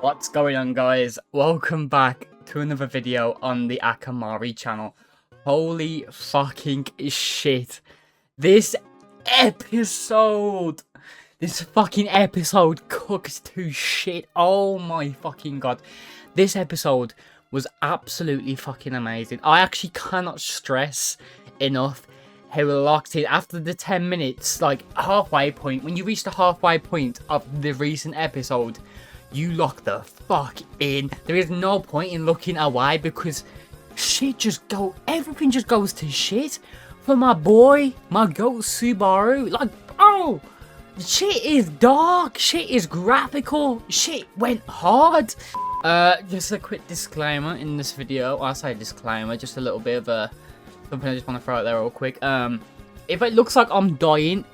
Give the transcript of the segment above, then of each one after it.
What's going on, guys? Welcome back to another video on the Akamari channel. Holy fucking shit. This episode, this fucking episode cooks to shit. Oh my fucking god. This episode was absolutely fucking amazing. I actually cannot stress enough how locked in after the 10 minutes, like halfway point, when you reach the halfway point of the recent episode, you lock the fuck in. There is no point in looking away because everything just goes to shit. For my boy, my goat Subaru, like, oh, shit is dark, shit is graphical, shit went hard. Just a quick disclaimer in this video. I say disclaimer, just a little bit of a something I just want to throw out there real quick. If it looks like I'm dying,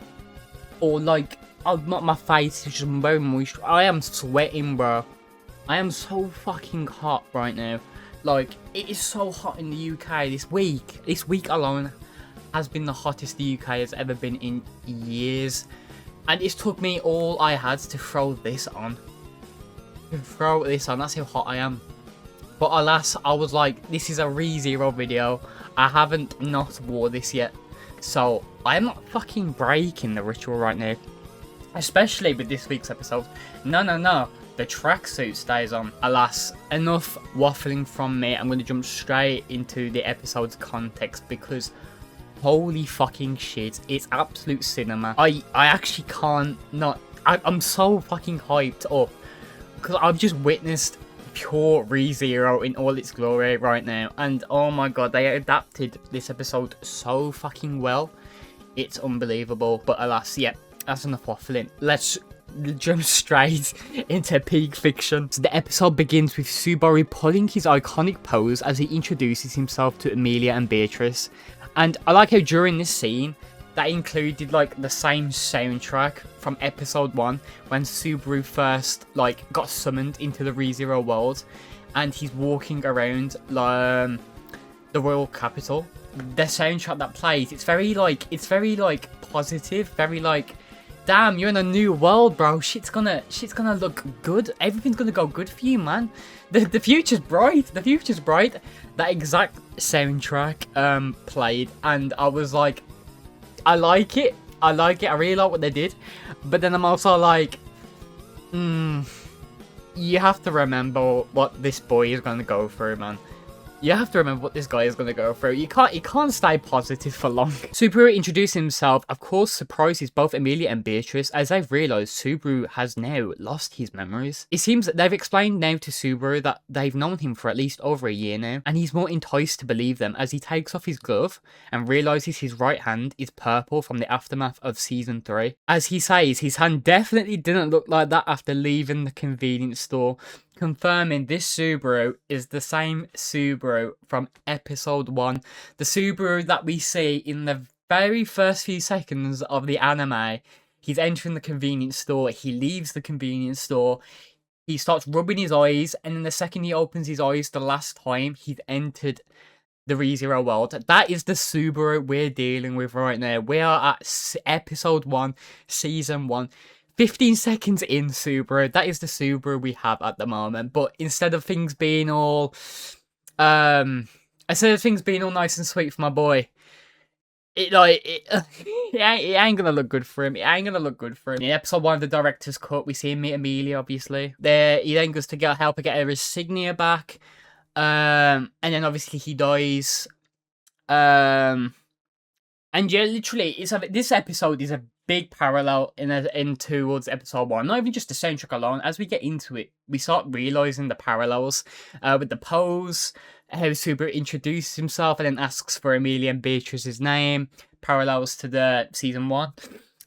or like my face is just very moist, I am sweating, bro. I am so fucking hot right now. Like, it is so hot in the UK this week. This week alone has been the hottest the UK has ever been in years. And it took me all I had to throw this on. That's how hot I am. But alas, I was like, this is a ReZero video. I haven't not wore this yet. So, I'm not fucking breaking the ritual right now. Especially with this week's episode. No. The tracksuit stays on. Alas, enough waffling from me. I'm going to jump straight into the episode's context because holy fucking shit, it's absolute cinema. I actually can't not. I'm so fucking hyped up because I've just witnessed pure ReZero in all its glory right now, and oh my god, they adapted this episode so fucking well. It's unbelievable. But alas, yeah, that's enough waffling. Let's jump straight into peak fiction. So the episode begins with Subaru pulling his iconic pose as he introduces himself to Emilia and Beatrice. And I like how during this scene, that included like the same soundtrack from episode 1 when Subaru first like got summoned into the ReZero world, and he's walking around the royal capital. The soundtrack that plays, it's very like positive, very like, damn, you're in a new world, bro. Shit's gonna look good. Everything's gonna go good for you, man. The future's bright. The future's bright. That exact soundtrack played, and I was like, I like it. I really like what they did. But then I'm also like, you have to remember what this boy is gonna go through, man. You have to remember what this guy is going to go through. He can't stay positive for long. Subaru introducing himself, of course, surprises both Emilia and Beatrice as they've realised Subaru has now lost his memories. It seems that they've explained now to Subaru that they've known him for at least over a year now, and he's more enticed to believe them as he takes off his glove and realises his right hand is purple from the aftermath of season 3. As he says, his hand definitely didn't look like that after leaving the convenience store, confirming this Subaru is the same Subaru from episode 1. The Subaru that we see in the very first few seconds of the anime. He's entering the convenience store, he leaves the convenience store, he starts rubbing his eyes, and then the second he opens his eyes the last time, he's entered the ReZero world. That is the Subaru we're dealing with right now. We are at episode 1, season 1. 15 seconds in Subaru. That is the Subaru we have at the moment. But instead of things being all nice and sweet for my boy, it ain't gonna look good for him. It ain't gonna look good for him. In episode 1 of the director's cut, we see him meet Emilia, obviously. He then goes to help her get her insignia back. And then obviously he dies. And yeah, literally, this episode is a big parallel in towards episode 1. Not even just the soundtrack alone. As we get into it, we start realizing the parallels with the pose, how Subaru introduces himself and then asks for Emilia and Beatrice's name. Parallels to the season 1.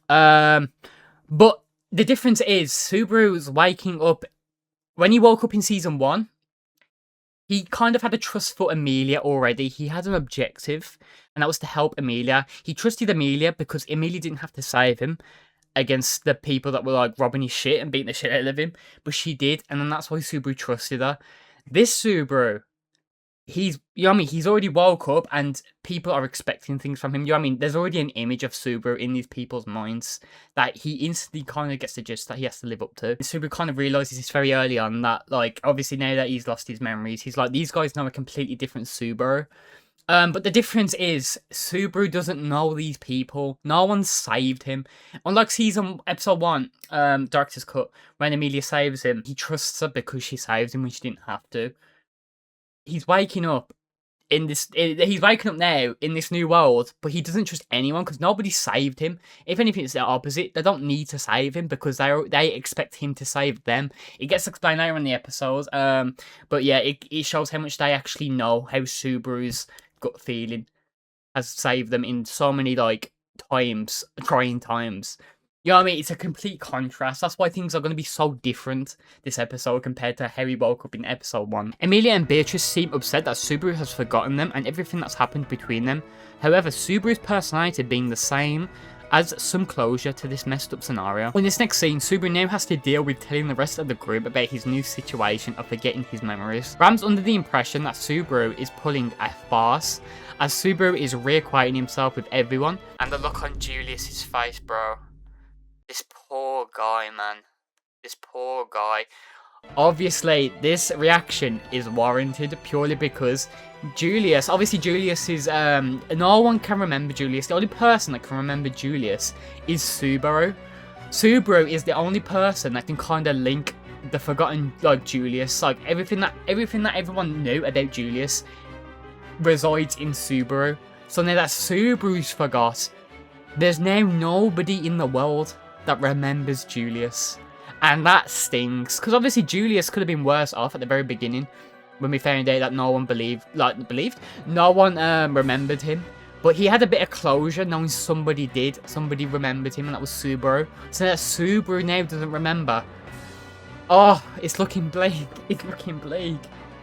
But the difference is Subaru's waking up. When he woke up in season 1, he kind of had a trust for Emilia already. He had an objective, and that was to help Emilia. He trusted Emilia because Emilia didn't have to save him against the people that were like robbing his shit and beating the shit out of him. But she did, and then that's why Subaru trusted her. This Subaru, he's, you know what I mean, he's already woke up and people are expecting things from him. You know what I mean? There's already an image of Subaru in these people's minds that he instantly kind of gets the gist that he has to live up to. Subaru kind of realizes this very early on that, like, obviously now that he's lost his memories, he's like, these guys know a completely different Subaru. But the difference is Subaru doesn't know these people. No one saved him. Unlike episode 1, Director's Cut, when Emilia saves him, he trusts her because she saves him when she didn't have to. He's waking up he's waking up now in this new world, but he doesn't trust anyone because nobody saved him. If anything, it's the opposite. They don't need to save him because they expect him to save them. It gets explained later in the episodes. But yeah, it shows how much they actually know, how Subaru's gut feeling has saved them in so many like trying times. You know what I mean? It's a complete contrast. That's why things are going to be so different this episode compared to how he woke up in episode 1. Emilia and Beatrice seem upset that Subaru has forgotten them and everything that's happened between them. However, Subaru's personality being the same adds some closure to this messed up scenario. In this next scene, Subaru now has to deal with telling the rest of the group about his new situation of forgetting his memories. Ram's under the impression that Subaru is pulling a farce, as Subaru is reacquainting himself with everyone. And the look on Julius's face, bro. This poor guy, man. This poor guy. Obviously, this reaction is warranted purely because Julius, obviously Julius is, no one can remember Julius. The only person that can remember Julius is Subaru. Subaru is the only person that can kind of link the forgotten, like, Julius. Like, everything that everyone knew about Julius resides in Subaru. So now that Subaru's forgot, there's now nobody in the world that remembers Julius. And that stings, because obviously Julius could have been worse off at the very beginning when we found out that no one no one remembered him. But he had a bit of closure knowing somebody remembered him, and that was Subaru. So that Subaru now doesn't remember. Oh, it's looking bleak. It's looking bleak.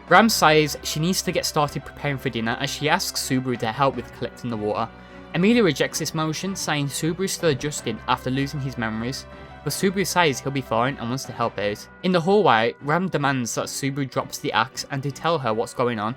Ram says she needs to get started preparing for dinner as she asks Subaru to help with collecting the water. Emilia rejects this motion, saying Subaru is still adjusting after losing his memories, but Subaru says he'll be fine and wants to help out. In the hallway, Ram demands that Subaru drops the axe and to tell her what's going on.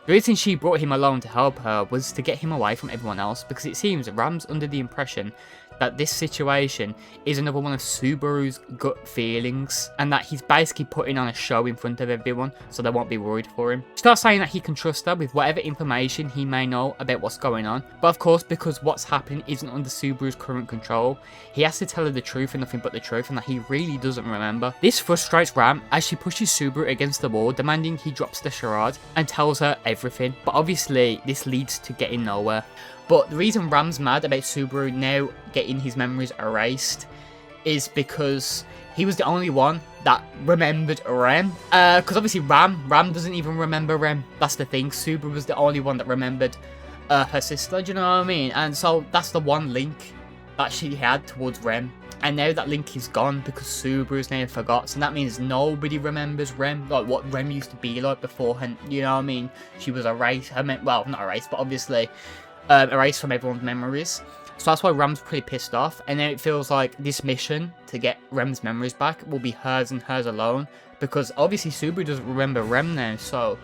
The reason she brought him along to help her was to get him away from everyone else, because it seems Ram's under the impression that this situation is another one of Subaru's gut feelings, and that he's basically putting on a show in front of everyone so they won't be worried for him. She starts saying that he can trust her with whatever information he may know about what's going on, but of course, because what's happened isn't under Subaru's current control, he has to tell her the truth and nothing but the truth, and that he really doesn't remember. This frustrates Ram as she pushes Subaru against the wall, demanding he drops the charade and tells her everything, but obviously this leads to getting nowhere. But the reason Ram's mad about Subaru now getting his memories erased is because he was the only one that remembered Rem. Because obviously Ram doesn't even remember Rem. That's the thing. Subaru was the only one that remembered her sister, do you know what I mean? And so that's the one link that she had towards Rem. And now that link is gone because Subaru's now forgot. So that means nobody remembers Rem, like what Rem used to be like beforehand. You know what I mean? She was erased. Well, not erased, but obviously erased from everyone's memories. So that's why Rem's pretty pissed off. And then it feels like this mission to get Rem's memories back will be hers and hers alone. Because obviously Subaru doesn't remember Rem now. So,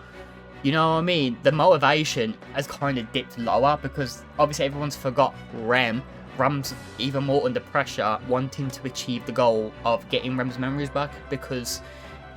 you know what I mean? The motivation has kind of dipped lower because obviously everyone's forgot Rem. Rem's even more under pressure wanting to achieve the goal of getting Rem's memories back because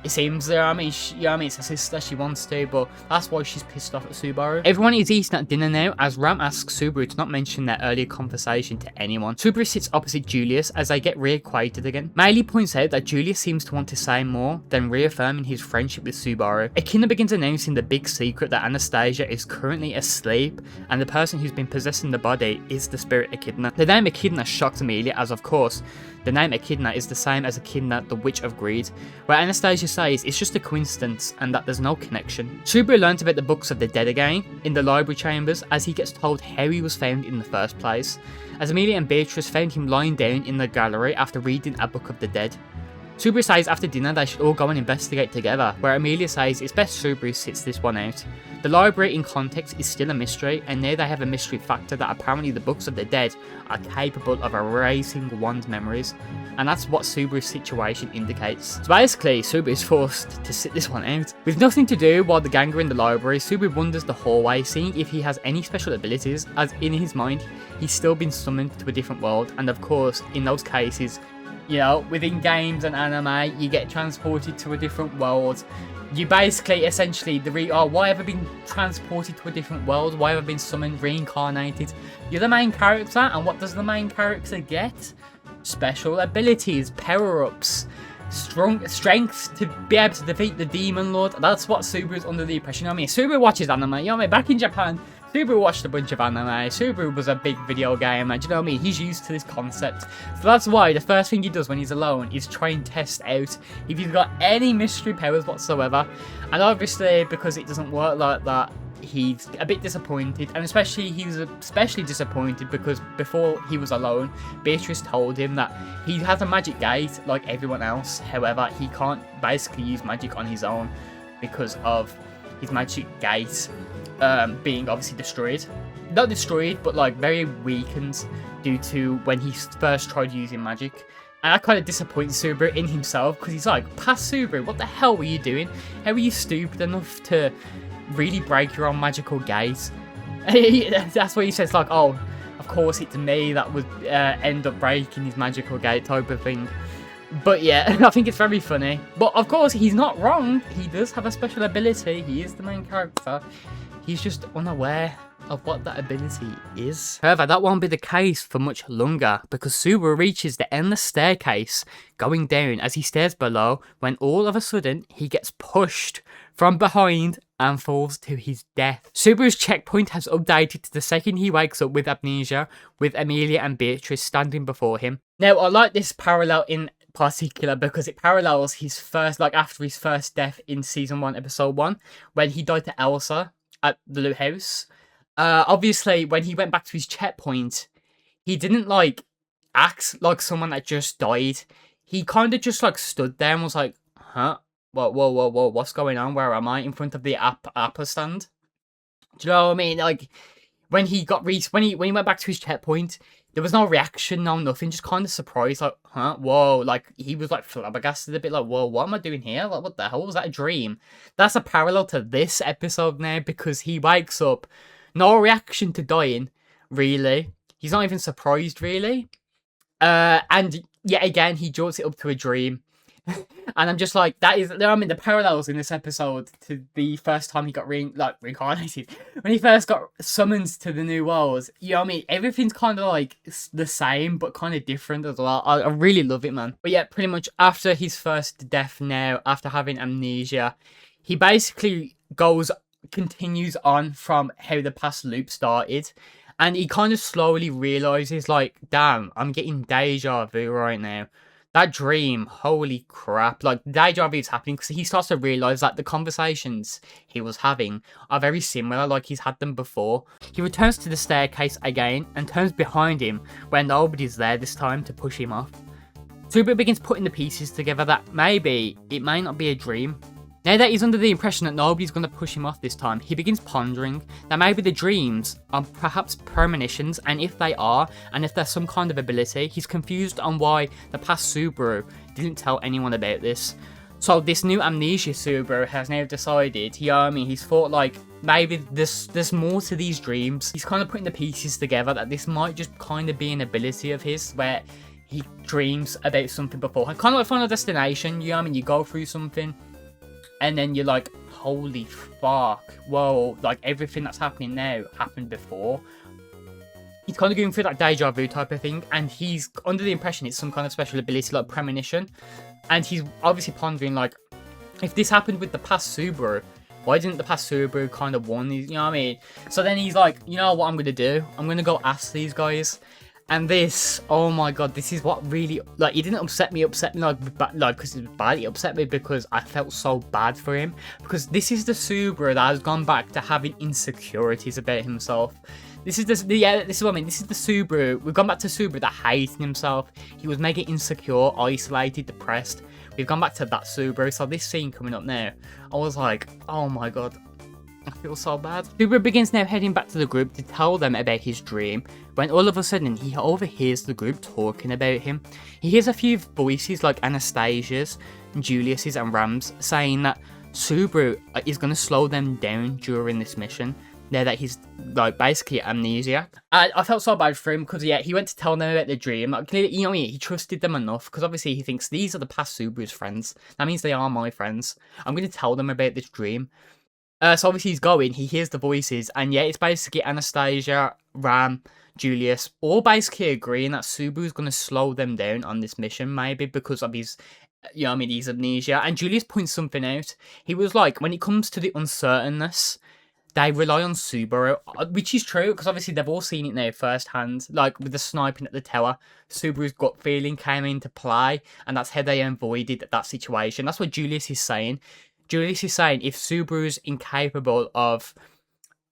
it seems there, it's her sister, she wants to, but that's why she's pissed off at Subaru. Everyone is eating at dinner now as Ram asks Subaru to not mention their earlier conversation to anyone. Subaru sits opposite Julius as they get reacquainted again. Maylee points out that Julius seems to want to say more than reaffirming his friendship with Subaru. Echidna begins announcing the big secret that Anastasia is currently asleep and the person who's been possessing the body is the spirit Echidna. The name Echidna shocks Emilia as, of course, the name Echidna is the same as Echidna, the Witch of Greed, where Anastasia says it's just a coincidence and that there's no connection. Subaru learns about the Books of the Dead again in the library chambers as he gets told how he was found in the first place, as Emilia and Beatrice found him lying down in the gallery after reading a Book of the Dead. Subaru says after dinner they should all go and investigate together, where Emilia says it's best Subaru sits this one out. The library in context is still a mystery, and now they have a mystery factor that apparently the books of the dead are capable of erasing one's memories, and that's what Subaru's situation indicates. So basically, Subaru is forced to sit this one out. With nothing to do while the gang are in the library, Subaru wanders the hallway, seeing if he has any special abilities, as in his mind, he's still been summoned to a different world, and of course, in those cases, you know, within games and anime, you get transported to a different world. You basically, essentially, why have I been transported to a different world? Why have I been summoned, reincarnated? You're the main character, and what does the main character get? Special abilities, power-ups, strength to be able to defeat the Demon Lord. That's what Subaru's under the impression. You know what I mean? Subaru watches anime. You know what I mean? Back in Japan, Subaru watched a bunch of anime. Subaru was a big video gamer. Do you know what I mean? He's used to this concept. So that's why the first thing he does when he's alone is try and test out if he's got any mystery powers whatsoever. And obviously, because it doesn't work like that, he's a bit disappointed. And especially, he was especially disappointed because before he was alone, Beatrice told him that he has a magic gate like everyone else. However, he can't basically use magic on his own because of his magic gate being obviously destroyed. Not destroyed, but like very weakened due to when he first tried using magic. And that kind of disappoints Subaru in himself because he's like, past Subaru, what the hell were you doing? How were you stupid enough to really break your own magical gate? That's what he says, like, oh, of course it's me that would end up breaking his magical gate type of thing. But yeah, I think it's very funny. But of course, he's not wrong. He does have a special ability. He is the main character. He's just unaware of what that ability is. However, that won't be the case for much longer because Subaru reaches the endless staircase going down as he stares below when all of a sudden he gets pushed from behind and falls to his death. Subaru's checkpoint has updated to the second he wakes up with amnesia, with Emilia and Beatrice standing before him. Now, I like this parallel in particular because it parallels his first, like after his first death in season 1 episode 1 when he died to Elsa at the loot house. Obviously when he went back to his checkpoint, he didn't like act like someone that just died. He kind of just like stood there and was like, huh, whoa, what's going on, where am I, in front of the Apple stand. Do you know what I mean? Like when he got when he went back to his checkpoint, there was no reaction, no nothing, just kind of surprised, like, huh, whoa, like, he was, like, flabbergasted a bit, like, whoa, what am I doing here? Like, what the hell, was that a dream? That's a parallel to this episode now, because he wakes up, no reaction to dying, really. He's not even surprised, really. And yet again, he jolts it up to a dream. And I'm just like, that is, I mean, the parallels in this episode to the first time he got reincarnated. When he first got summoned to the new world, you know what I mean? Everything's kind of like the same, but kind of different as well. I really love it, man. But yeah, pretty much after his first death now, after having amnesia, he basically continues on from how the past loop started. And he kind of slowly realizes, like, damn, I'm getting deja vu right now. That dream, holy crap, like, deja vu is happening because he starts to realise that the conversations he was having are very similar, like he's had them before. He returns to the staircase again and turns behind him where nobody's there this time to push him off. Subaru begins putting the pieces together that maybe it may not be a dream. Now that he's under the impression that nobody's going to push him off this time, he begins pondering that maybe the dreams are perhaps premonitions, and if they are, and if there's some kind of ability, he's confused on why the past Subaru didn't tell anyone about this. So this new amnesia Subaru has now decided, you know what I mean, he's thought like, maybe there's more to these dreams. He's kind of putting the pieces together that this might just kind of be an ability of his, where he dreams about something before. Kind of like Final Destination, you know what I mean, you go through something, and then you're like, holy fuck, whoa, like everything that's happening now happened before. He's kind of going through that deja vu type of thing, and he's under the impression it's some kind of special ability like premonition. And he's obviously pondering, like, if this happened with the past Subaru, why didn't the past Subaru kind of won these, you know what I mean? So then he's like, you know what I'm going to do? I'm going to go ask these guys. And this, oh my god, this is what really, like, it didn't upset me like, because it was bad. It upset me because I felt so bad for him. Because this is the Subaru that has gone back to having insecurities about himself. This is this is what I mean. This is the Subaru. We've gone back to Subaru that hated himself. He was mega insecure, isolated, depressed. we've gone back to that Subaru. So this scene coming up now, I was like, oh my god, I feel so bad. Subaru begins now heading back to the group to tell them about his dream, when all of a sudden he overhears the group talking about him. He hears a few voices like Anastasia's, Julius's and Ram's saying that Subaru is going to slow them down during this mission. Now that he's like basically amnesiac. I felt so bad for him because yeah, he went to tell them about the dream. Like, you know, he trusted them enough because obviously he thinks these are the past Subaru's friends. That means they are my friends. I'm going to tell them about this dream. So obviously he's going, he hears the voices, and yeah, it's basically Anastasia, Ram, Julius, all basically agreeing that Subaru's going to slow them down on this mission, maybe because of his, you know what I mean, his amnesia. And Julius points something out. He was like, when it comes to the uncertainness, they rely on Subaru, which is true, because obviously they've all seen it now firsthand. Like with the sniping at the tower, Subaru's gut feeling came into play, and that's how they avoided that situation. That's what Julius is saying. Julius is saying if Subaru's incapable of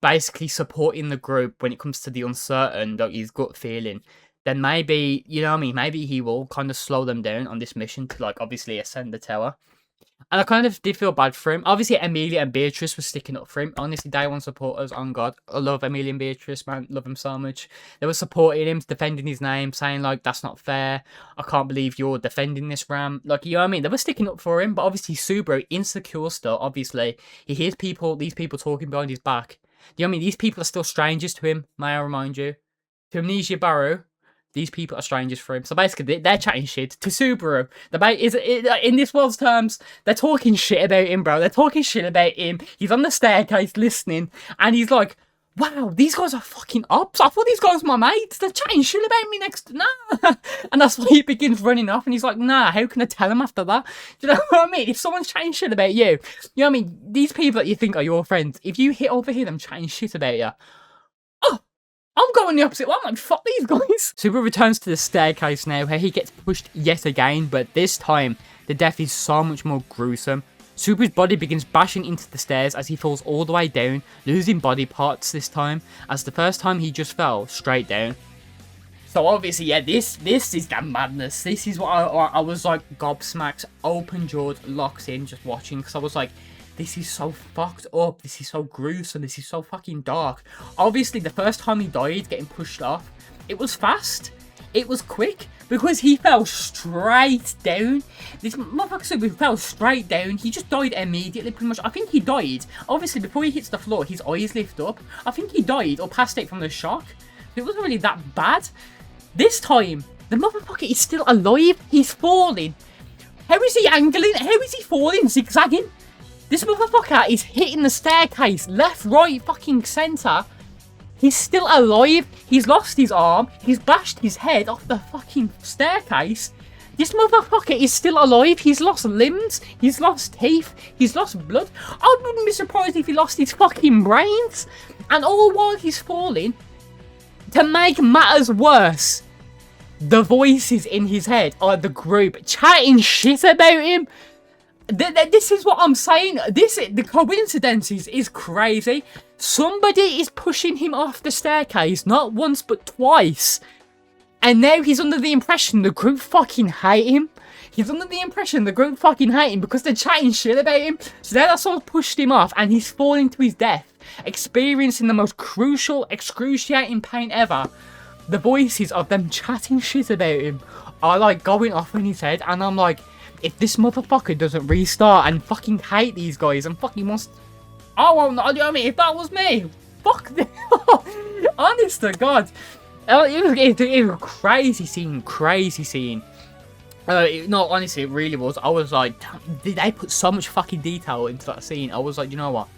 basically supporting the group when it comes to the uncertain, like his gut feeling, then maybe, you know what I mean, maybe he will kind of slow them down on this mission to, like, obviously ascend the tower. And I kind of did feel bad for him. Obviously, Amelia and Beatrice were sticking up for him. Honestly, day one supporters, on God. I love Amelia and Beatrice, man. Love them so much. They were supporting him, defending his name, saying, like, that's not fair. I can't believe you're defending this, Ram. Like, you know what I mean? They were sticking up for him. But obviously, Subaru, insecure still, obviously. He hears these people talking behind his back. You know what I mean? These people are still strangers to him, may I remind you. To Amnesia Barrow, these people are strangers for him. So basically, they're chatting shit to Subaru. In this world's terms, they're talking shit about him, bro. They're talking shit about him. He's on the staircase listening, and he's like, wow, these guys are fucking ops. I thought these guys were my mates. They're chatting shit about me next. Nah. And that's why he begins running off, and he's like, nah, how can I tell him after that? Do you know what I mean? If someone's chatting shit about you, you know what I mean? These people that you think are your friends, if you overhear them chatting shit about you, I'm going the opposite way. I'm like, fuck these guys. Subaru returns to the staircase now, where he gets pushed yet again, but this time, the death is so much more gruesome. Subaru's body begins bashing into the stairs as he falls all the way down, losing body parts this time, as the first time he just fell straight down. So obviously, yeah, this is the madness. This is what I was like gobsmacked, open-jawed, locked in, just watching, because I was like, this is so fucked up, this is so gruesome, this is so fucking dark. Obviously, the first time he died, getting pushed off, it was fast, it was quick, because he fell straight down. This motherfucker fell straight down, he just died immediately, pretty much. I think he died, obviously, before he hits the floor, his eyes lift up. I think he died, or passed out from the shock. It wasn't really that bad. This time, the motherfucker is still alive, he's falling. How is he angling? How is he falling, zigzagging? This motherfucker is hitting the staircase, left, right, fucking centre. He's still alive. He's lost his arm. He's bashed his head off the fucking staircase. This motherfucker is still alive. He's lost limbs. He's lost teeth. He's lost blood. I wouldn't be surprised if he lost his fucking brains. And all while he's falling, to make matters worse, the voices in his head are the group chatting shit about him. This is what I'm saying. The coincidences is crazy. Somebody is pushing him off the staircase, not once but twice. And now he's under the impression the group fucking hate him. He's under the impression the group fucking hate him because they're chatting shit about him. So now that's all pushed him off and he's falling to his death, experiencing the most crucial, excruciating pain ever. The voices of them chatting shit about him are like going off in his head, and I'm like, if this motherfucker doesn't restart and fucking hate these guys and fucking wants... Oh, well, no, you know what I mean? If that was me, fuck them. Honest to God. It was a crazy scene. No, honestly, it really was. I was like, did they put so much fucking detail into that scene? I was like, you know what?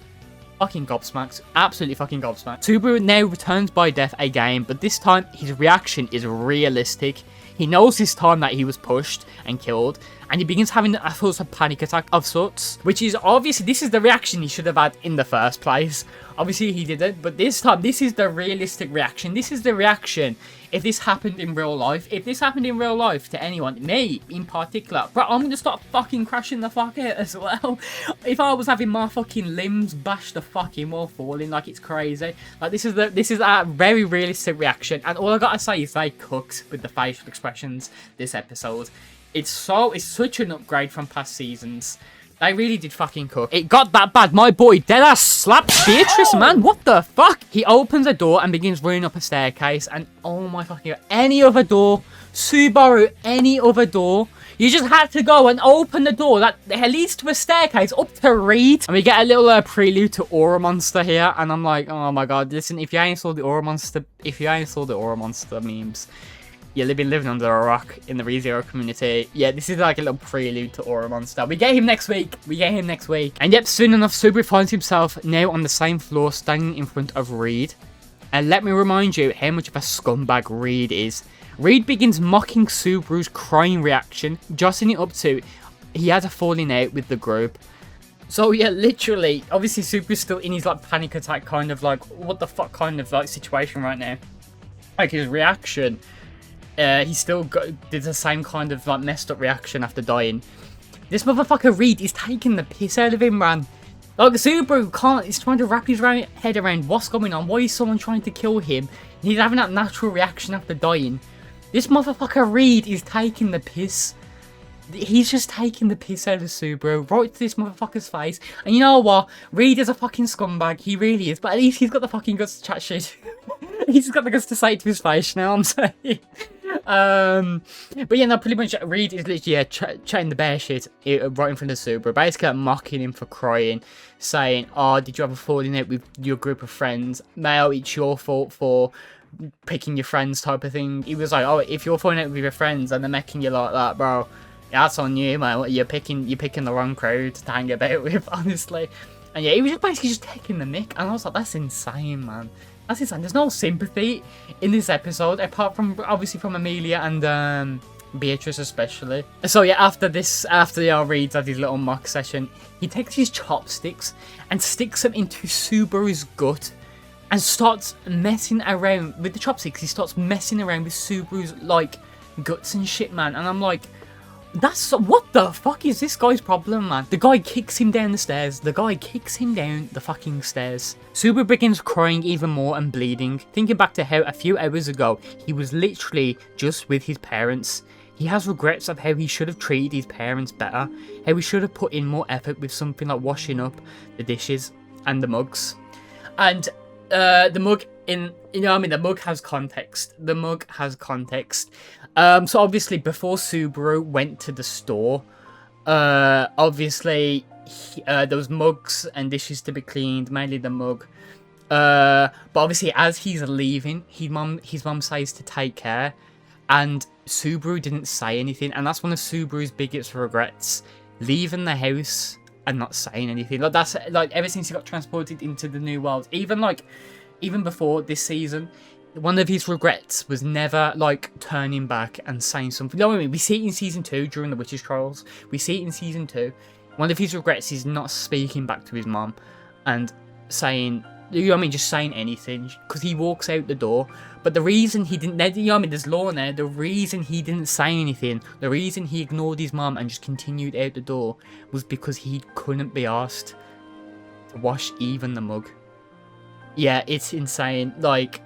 Fucking gobsmacked. Absolutely fucking gobsmacked. Subaru now returns by death again, but this time his reaction is realistic. He knows this time that he was pushed and killed, and he begins having a sort of panic attack of sorts, which is obviously, this is the reaction he should have had in the first place. Obviously he didn't, but this time, this is the realistic reaction. This is the reaction if this happened in real life. If this happened in real life to anyone, me in particular, bro, I'm gonna start fucking crashing the fuck out as well. If I was having my fucking limbs bashed the fucking wall falling like it's crazy. Like, this is a very realistic reaction, and all I gotta say is they cooked with the facial expressions this episode. It's such an upgrade from past seasons. They really did fucking cook. It got that bad. My boy deadass slapped Beatrice, man. What the fuck? He opens a door and begins running up a staircase. And oh my fucking god. Any other door. Subaru, any other door. You just had to go and open the door that leads to a staircase up to Reed. And we get a little prelude to Aura Monster here. And I'm like, oh my god, listen, if you ain't saw the Aura Monster memes, you've been living under a rock in the ReZero community. Yeah, this is like a little prelude to Aura Monster. We get him next week. And yep, soon enough, Subaru finds himself now on the same floor, standing in front of Reed. And let me remind you how much of a scumbag Reed is. Reed begins mocking Subaru's crying reaction, jostling it up to he has a falling out with the group. So yeah, literally, obviously Subaru's still in his like panic attack kind of like what the fuck kind of like situation right now. Like his reaction. He still did the same kind of like messed up reaction after dying. This motherfucker Reed is taking the piss out of him, man. Like Subaru he's trying to wrap his head around what's going on. Why is someone trying to kill him? He's having that natural reaction after dying. This motherfucker Reed is taking the piss. He's just taking the piss out of Subaru right to this motherfucker's face. And you know what? Reed is a fucking scumbag. He really is. But at least he's got the fucking guts to chat shit. He's got the guts to say it to his face, you know what I'm saying? But yeah, no, pretty much Reed is literally chatting the bear shit right in front of Subaru, basically like, mocking him for crying, saying, oh, did you have a falling out with your group of friends? Male, it's your fault for picking your friends type of thing. He was like, oh, if you're falling out with your friends and they're making you like that, bro, that's on you, man. You're picking the wrong crowd to hang about with, honestly. And yeah, he was just basically just taking the mick, and I was like, that's insane, man. That's insane. There's no sympathy in this episode, apart from, obviously, from Amelia and Beatrice especially. So yeah, after Reed's had his little mock session, he takes his chopsticks and sticks them into Subaru's gut and starts messing around with the chopsticks. He starts messing around with Subaru's, like, guts and shit, man. And I'm like, what the fuck is this guy's problem, man? The guy kicks him down the stairs. The guy kicks him down the fucking stairs. Subaru begins crying even more and bleeding, thinking back to how a few hours ago he was literally just with his parents. He has regrets of how he should have treated his parents better, how he should have put in more effort with something like washing up the dishes and the mugs. And the mug the mug has context. The mug has context. So obviously before Subaru went to the store, obviously there was mugs and dishes to be cleaned, mainly the mug. But obviously as he's leaving, his mum says to take care, and Subaru didn't say anything, and that's one of Subaru's biggest regrets, leaving the house and not saying anything. Like that's like ever since he got transported into the new world, even before this season, one of his regrets was never like turning back and saying something. You know what I mean? We see it in season 2 during the witches trials. We see it in season 2. One of his regrets is not speaking back to his mom and saying, you know what I mean, just saying anything, because he walks out the door. But the reason he didn't, you know what I mean, there's law in there, the reason he didn't say anything, the reason he ignored his mom and just continued out the door was because he couldn't be asked to wash even the mug. Yeah, it's insane. Like,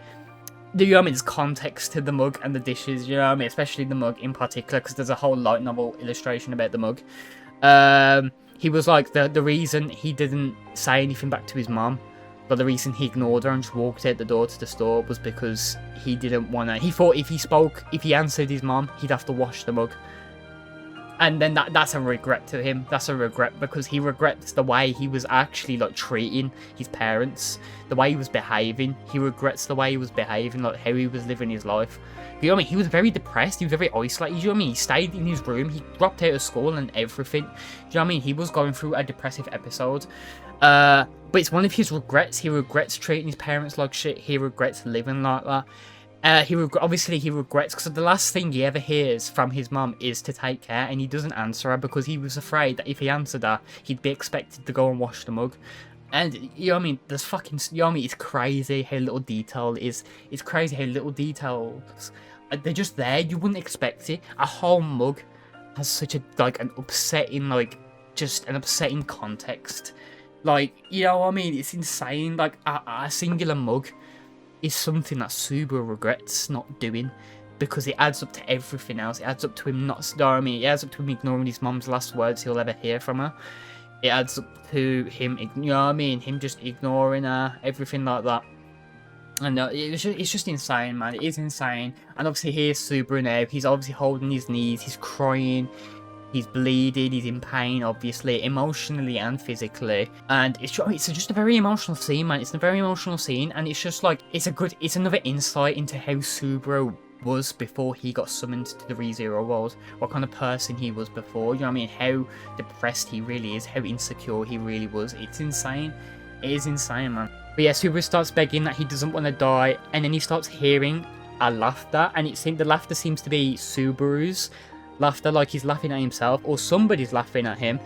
you know what I mean, there's context to the mug and the dishes, you know what I mean, especially the mug in particular, because there's a whole light novel illustration about the mug. He was like, the reason he didn't say anything back to his mom, but the reason he ignored her and just walked out the door to the store was because he didn't want to. He thought if he answered his mom, he'd have to wash the mug. And then that's a regret to him. That's a regret because he regrets the way he was actually like treating his parents, the way he was behaving. He regrets the way he was behaving, like how he was living his life. You know what I mean? He was very depressed. He was very isolated. You know what I mean? He stayed in his room. He dropped out of school and everything. You know what I mean? He was going through a depressive episode. But it's one of his regrets. He regrets treating his parents like shit. He regrets living like that. He regrets because the last thing he ever hears from his mum is to take care, and he doesn't answer her because he was afraid that if he answered her, he'd be expected to go and wash the mug. And you know what I mean? There's fucking, you know what I mean? It's crazy how little detail is. It's crazy how little details, they're just there. You wouldn't expect it. A whole mug has such a an upsetting context. Like, you know what I mean? It's insane. Like a singular mug is something that Subaru regrets not doing. because it adds up to everything else. It adds up to him not, I mean, it adds up to him ignoring his mom's last words he'll ever hear from her. It adds up to him, you know what I mean, him just ignoring her, everything like that. And it's just insane, man. It is insane. And obviously here's Subaru now. He's obviously holding his knees. He's crying. He's bleeding. He's in pain, obviously, emotionally and physically. And it's just a very emotional scene, man. It's a very emotional scene, and it's just like it's another insight into how Subaru was before he got summoned to the ReZero world. What kind of person he was before. You know what I mean? How depressed he really is. How insecure he really was. It's insane. It is insane, man. But yeah, Subaru starts begging that he doesn't want to die, and then he starts hearing a laughter, and the laughter seems to be Subaru's laughter, like he's laughing at himself, or somebody's laughing at him.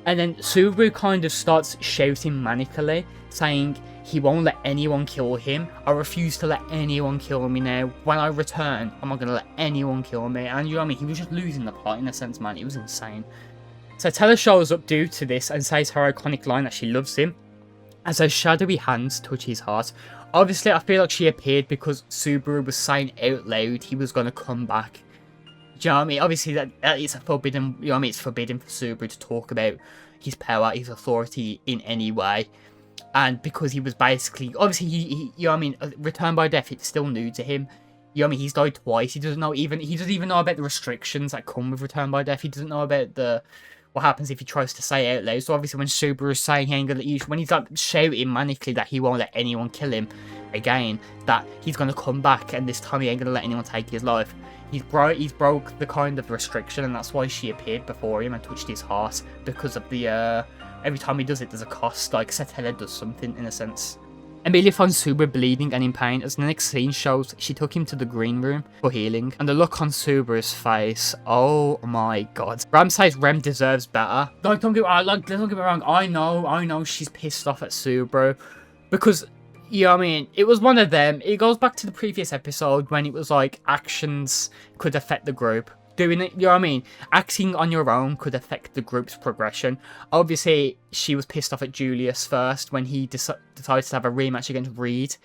And then Subaru kind of starts shouting manically, saying he won't let anyone kill him. I refuse to let anyone kill me now. When I return, I'm not going to let anyone kill me. And you know what I mean? He was just losing the plot in a sense, man. It was insane. So Teller shows up due to this and says her iconic line that she loves him, as her shadowy hands touch his heart. Obviously, I feel like she appeared because Subaru was saying out loud he was going to come back. Do you know what I mean? Obviously, that is a forbidden, you know what I mean? It's forbidden for Subaru to talk about his power, his authority in any way. And because he was basically, obviously, he you know what I mean? Return by death, it's still new to him. You know what I mean? He's died twice. He doesn't even know about the restrictions that come with return by death. He doesn't know about what happens if he tries to say it out loud. So obviously when Subaru is saying he ain't gonna let you, when he's like shouting manically that he won't let anyone kill him again, that he's gonna come back and this time he ain't gonna let anyone take his life, he's broke the kind of restriction, and that's why she appeared before him and touched his heart, because of the every time he does it there's a cost, like Satella does something in a sense. Emilia finds Subaru bleeding and in pain, as the next scene shows she took him to the green room for healing. And the look on Subaru's face, oh my god. Ram says Rem deserves better. Like, don't get me wrong, I know she's pissed off at Subaru, because, you know what I mean, it was one of them. It goes back to the previous episode when it was like actions could affect the group. Doing it, you know what I mean? Acting on your own could affect the group's progression. Obviously, she was pissed off at Julius first when he decided to have a rematch against Reed.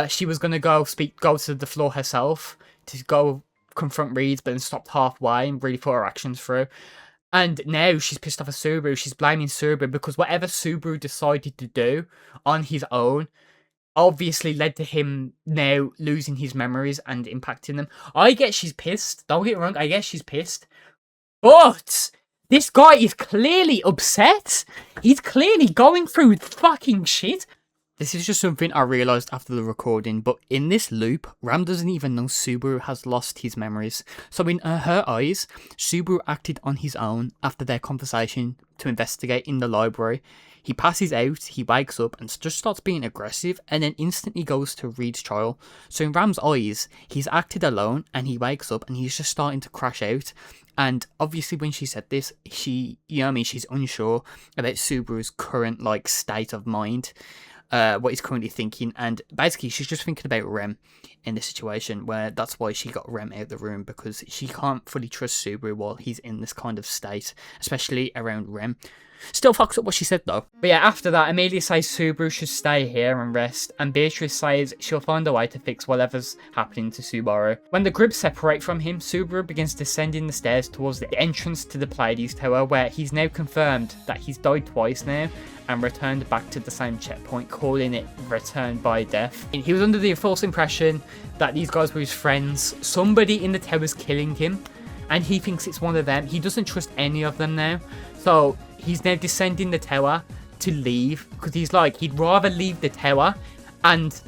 She was going to go to the floor herself to go confront Reed, but then stopped halfway and really put her actions through. And now she's pissed off at Subaru. She's blaming Subaru because whatever Subaru decided to do on his own obviously led to him now losing his memories and impacting them. I get she's pissed. Don't get me wrong, I guess she's pissed. But this guy is clearly upset. He's clearly going through fucking shit. This is just something I realised after the recording, but in this loop, Ram doesn't even know Subaru has lost his memories. So in her eyes, Subaru acted on his own after their conversation to investigate in the library. He passes out, he wakes up and just starts being aggressive, and then instantly goes to Reed's trial. So in Ram's eyes, he's acted alone, and he wakes up and he's just starting to crash out. And obviously when she said this, you know what I mean, she's unsure about Subaru's current like state of mind. What he's currently thinking, and basically she's just thinking about Rem in this situation, where that's why she got Rem out of the room, because she can't fully trust Subaru while he's in this kind of state, especially around Rem. Still fucks up what she said though. But yeah, after that, Emilia says Subaru should stay here and rest, and Beatrice says she'll find a way to fix whatever's happening to Subaru. When the group separate from him, Subaru begins descending the stairs towards the entrance to the Pleiades Tower, where he's now confirmed that he's died twice now and returned back to the same checkpoint, calling it Return by Death. He was under the false impression that these guys were his friends. Somebody in the tower's killing him, and he thinks it's one of them. He doesn't trust any of them now, so he's now descending the tower to leave, because he's like, he'd rather leave the tower and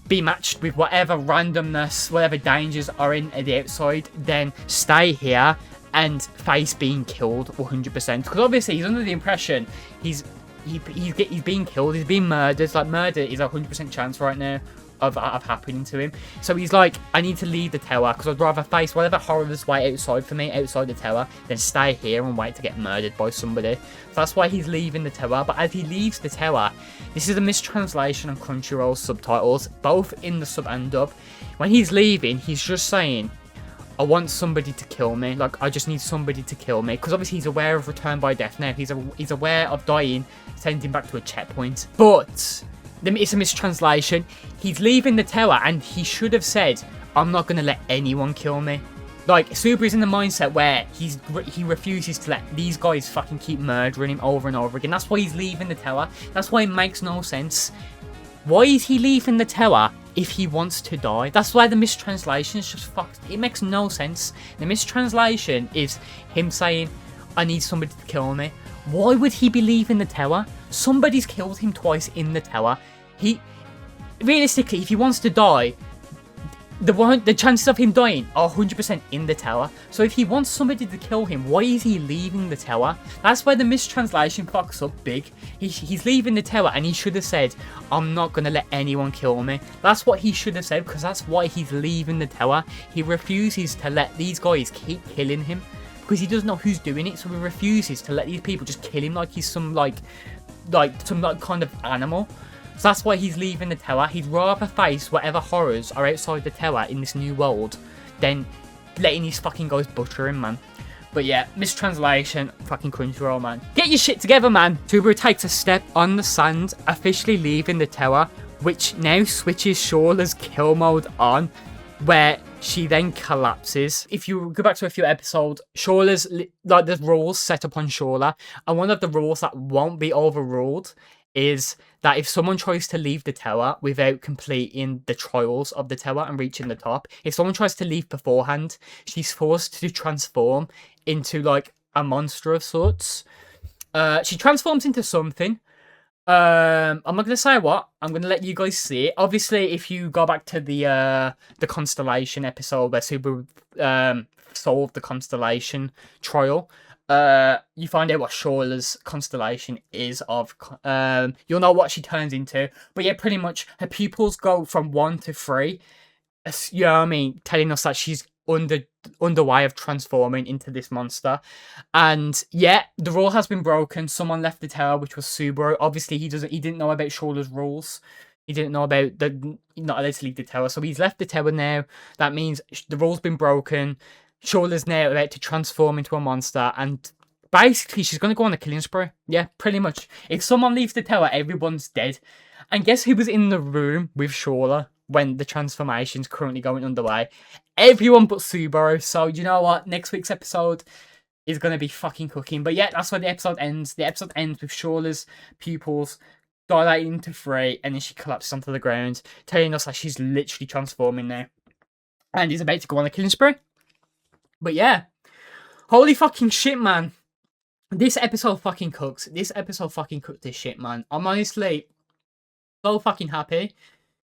be matched with whatever randomness, whatever dangers are in at the outside, than stay here and face being killed 100%. Because obviously he's under the impression he's being killed, he's being murdered. Like, murder is a 100% chance right now of happening to him. So he's like, I need to leave the tower because I'd rather face whatever horrors wait outside for me, outside the tower, than stay here and wait to get murdered by somebody. So that's why he's leaving the tower. But as he leaves the tower, this is a mistranslation on Crunchyroll's subtitles, both in the sub and dub. When he's leaving, he's just saying, I want somebody to kill me. Like, I just need somebody to kill me. Because obviously he's aware of Return by Death now. He's aware of dying, sending back to a checkpoint. But it's a mistranslation. He's leaving the tower and he should have said, I'm not gonna let anyone kill me. Like, Subaru's in the mindset where he refuses to let these guys fucking keep murdering him over and over again. That's why he's leaving the tower. That's why it makes no sense. Why is he leaving the tower if he wants to die? That's why the mistranslation is just fucked. It makes no sense. The mistranslation is him saying, I need somebody to kill me. Why would he be leaving the tower? Somebody's killed him twice in the tower. Realistically, if he wants to die, the chances of him dying are 100% in the tower. So if he wants somebody to kill him, why is he leaving the tower? That's where the mistranslation fucks up big. He's leaving the tower and he should have said, I'm not going to let anyone kill me. That's what he should have said, because that's why he's leaving the tower. He refuses to let these guys keep killing him because he doesn't know who's doing it. So he refuses to let these people just kill him like he's some some kind of animal. So that's why he's leaving the tower. He'd rather face whatever horrors are outside the tower in this new world than letting these fucking guys butcher him, man. But yeah, mistranslation, fucking Crunchyroll, man. Get your shit together, man. Subaru takes a step on the sand, officially leaving the tower, which now switches Shawla's kill mode on, where she then collapses. If you go back to a few episodes, Shawla's, like, there's rules set up on Shawla, and one of the rules that won't be overruled is that if someone tries to leave the tower without completing the trials of the tower and reaching the top, if someone tries to leave beforehand, she's forced to transform into, like, a monster of sorts. She transforms into something. I'm not going to say what. I'm going to let you guys see it. Obviously, if you go back to the Constellation episode where Subaru solved the Constellation trial, you find out what Shawla's constellation is of. You'll know what she turns into. But yeah, pretty much her pupils go from 1 to 3. You know what I mean? Telling us that she's underway of transforming into this monster. And yeah, the rule has been broken. Someone left the tower, which was Subaru. Obviously, he didn't know about Shawla's rules. He didn't know about not allowed to leave the tower. So he's left the tower now. That means the rule's been broken. Shawla's now about to transform into a monster, and basically she's going to go on a killing spree. Yeah, pretty much. If someone leaves the tower, everyone's dead. And guess who was in the room with Shawla when the transformation's currently going underway? Everyone but Subaru. So, you know what? Next week's episode is going to be fucking cooking. But yeah, that's where the episode ends. The episode ends with Shawla's pupils dilating into 3, and then she collapses onto the ground, telling us that she's literally transforming now. And is about to go on a killing spree. But yeah, holy fucking shit, man. This episode fucking cooks. This episode fucking cooked this shit, man. I'm honestly so fucking happy.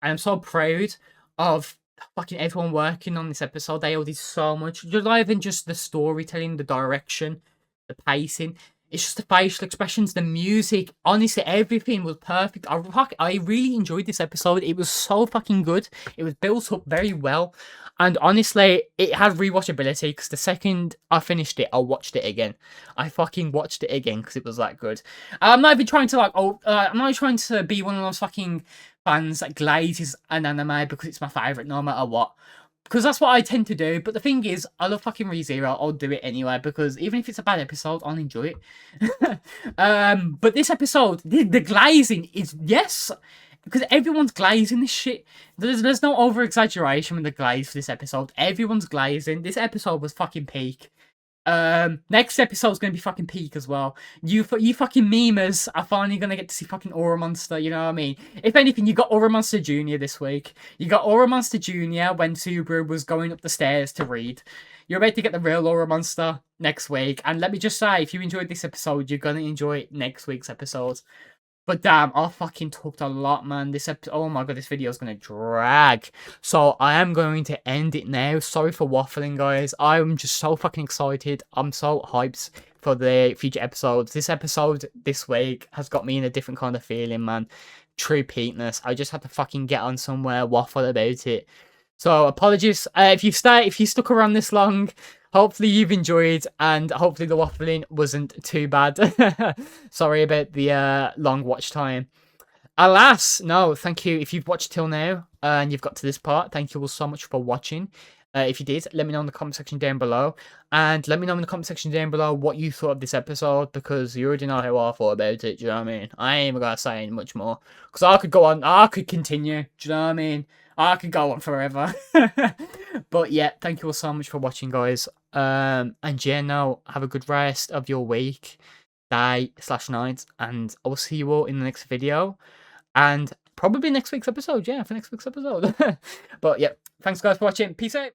And I'm so proud of fucking everyone working on this episode. They all did so much. Not even just the storytelling, the direction, the pacing. It's just the facial expressions, the music. Honestly, everything was perfect. I really enjoyed this episode. It was so fucking good. It was built up very well. And honestly, it had rewatchability because the second I finished it, I watched it again. I fucking watched it again because it was that good. I'm not even trying to I'm not trying to be one of those fucking fans that glazes an anime because it's my favourite no matter what. Because that's what I tend to do. But the thing is, I love fucking ReZero. I'll do it anyway. Because even if it's a bad episode, I'll enjoy it. But this episode, the glazing is, yes. Because everyone's glazing this shit. There's no over-exaggeration with the glaze for this episode. Everyone's glazing. This episode was fucking peak. Next episode's gonna be fucking peak as well. You fucking memers are finally gonna get to see fucking Aura Monster, you know what I mean? If anything, you got Aura Monster Jr. this week. You got Aura Monster Jr. when Subaru was going up the stairs to read. You're about to get the real Aura Monster next week. And let me just say, if you enjoyed this episode, you're gonna enjoy next week's episode. But damn, I fucking talked a lot, man. Oh my god, this video is going to drag. So I am going to end it now. Sorry for waffling, guys. I'm just so fucking excited. I'm so hyped for the future episodes. This episode this week has got me in a different kind of feeling, man. True peakness. I just had to fucking get on somewhere, waffle about it. So apologies if you stuck around this long. Hopefully you've enjoyed, and hopefully the waffling wasn't too bad. Sorry about the long watch time. Alas, no, thank you. If you've watched till now and you've got to this part, thank you all so much for watching. If you did, let me know in the comment section down below. And let me know in the comment section down below what you thought of this episode, because you already know how I thought about it, do you know what I mean? I ain't even gonna say much more. Because I could go on, I could continue, do you know what I mean? I could go on forever. But yeah, thank you all so much for watching, guys. And yeah, no, have a good rest of your week, day/night, and I will see you all in the next video. And probably next week's episode, yeah, for next week's episode. But yeah, thanks guys for watching. Peace out.